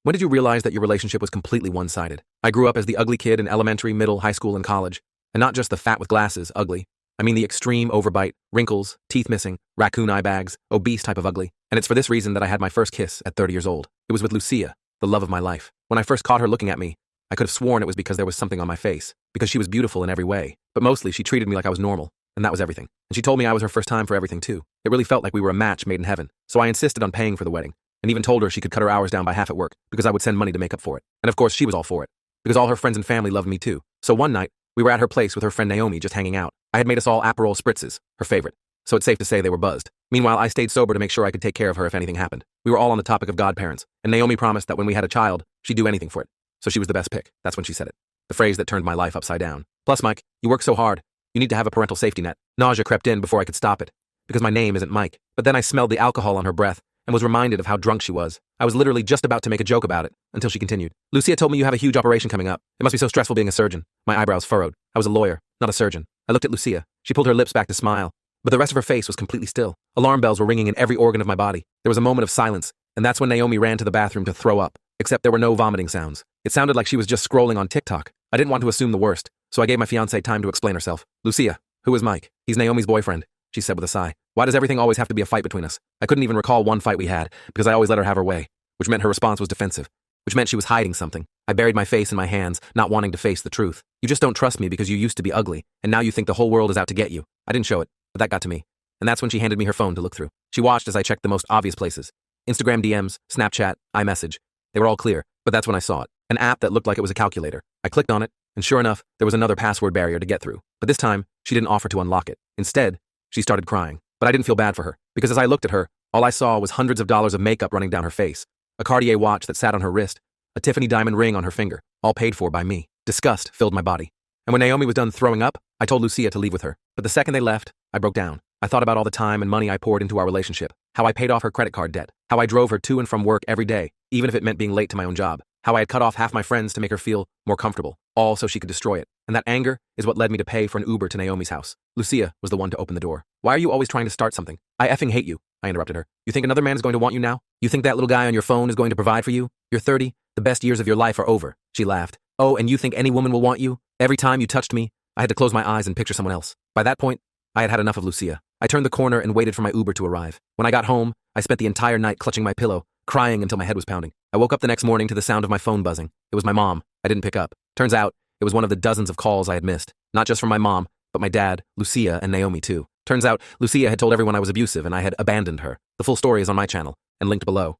When did you realize that your relationship was completely one-sided? I grew up as the ugly kid in elementary, middle, high school, and college. And not just the fat with glasses, ugly. I mean the extreme overbite, wrinkles, teeth missing, raccoon eye bags, obese type of ugly. And it's for this reason that I had my first kiss at 30 years old. It was with Lucia, the love of my life. When I first caught her looking at me, I could have sworn it was because there was something on my face. Because she was beautiful in every way. But mostly, she treated me like I was normal. And that was everything. And she told me I was her first time for everything too. It really felt like we were a match made in heaven. So I insisted on paying for the wedding. And even told her she could cut her hours down by half at work because I would send money to make up for it. And of course, she was all for it. Because all her friends and family loved me too. So one night, we were at her place with her friend Naomi just hanging out. I had made us all Aperol spritzes, her favorite. So it's safe to say they were buzzed. Meanwhile, I stayed sober to make sure I could take care of her if anything happened. We were all on the topic of godparents. And Naomi promised that when we had a child, she'd do anything for it. So she was the best pick. That's when she said it. The phrase that turned my life upside down. Plus, Mike, you work so hard. You need to have a parental safety net. Nausea crept in before I could stop it. Because my name isn't Mike. But then I smelled the alcohol on her breath and was reminded of how drunk she was. I was literally just about to make a joke about it until she continued. Lucia told me you have a huge operation coming up. It must be so stressful being a surgeon. My eyebrows furrowed. I was a lawyer, not a surgeon. I looked at Lucia. She pulled her lips back to smile. But the rest of her face was completely still. Alarm bells were ringing in every organ of my body. There was a moment of silence. And that's when Naomi ran to the bathroom to throw up. Except there were no vomiting sounds. It sounded like she was just scrolling on TikTok. I didn't want to assume the worst. So I gave my fiancé time to explain herself. Lucia, who is Mike? He's Naomi's boyfriend, she said with a sigh. Why does everything always have to be a fight between us? I couldn't even recall one fight we had, because I always let her have her way, which meant her response was defensive, which meant she was hiding something. I buried my face in my hands, not wanting to face the truth. You just don't trust me because you used to be ugly, and now you think the whole world is out to get you. I didn't show it, but that got to me. And that's when she handed me her phone to look through. She watched as I checked the most obvious places. Instagram DMs, Snapchat, iMessage. They were all clear, but that's when I saw it. An app that looked like it was a calculator. I clicked on it, and sure enough, there was another password barrier to get through. But this time, she didn't offer to unlock it. Instead, she started crying. But I didn't feel bad for her, because as I looked at her, all I saw was hundreds of dollars of makeup running down her face, a Cartier watch that sat on her wrist, a Tiffany diamond ring on her finger, all paid for by me. Disgust filled my body. And when Naomi was done throwing up, I told Lucia to leave with her. But the second they left, I broke down. I thought about all the time and money I poured into our relationship, how I paid off her credit card debt, how I drove her to and from work every day, even if it meant being late to my own job, how I had cut off half my friends to make her feel more comfortable, all so she could destroy it. And that anger is what led me to pay for an Uber to Naomi's house. Lucia was the one to open the door. Why are you always trying to start something? I effing hate you, I interrupted her. You think another man is going to want you now? You think that little guy on your phone is going to provide for you? You're 30, the best years of your life are over. She laughed. Oh, and you think any woman will want you? Every time you touched me, I had to close my eyes and picture someone else. By that point, I had had enough of Lucia. I turned the corner and waited for my Uber to arrive. When I got home, I spent the entire night clutching my pillow, crying until my head was pounding. I woke up the next morning to the sound of my phone buzzing. It was my mom. I didn't pick up. Turns out, it was one of the dozens of calls I had missed. Not just from my mom, but my dad, Lucia, and Naomi too. Turns out, Lucia had told everyone I was abusive and I had abandoned her. The full story is on my channel, and linked below.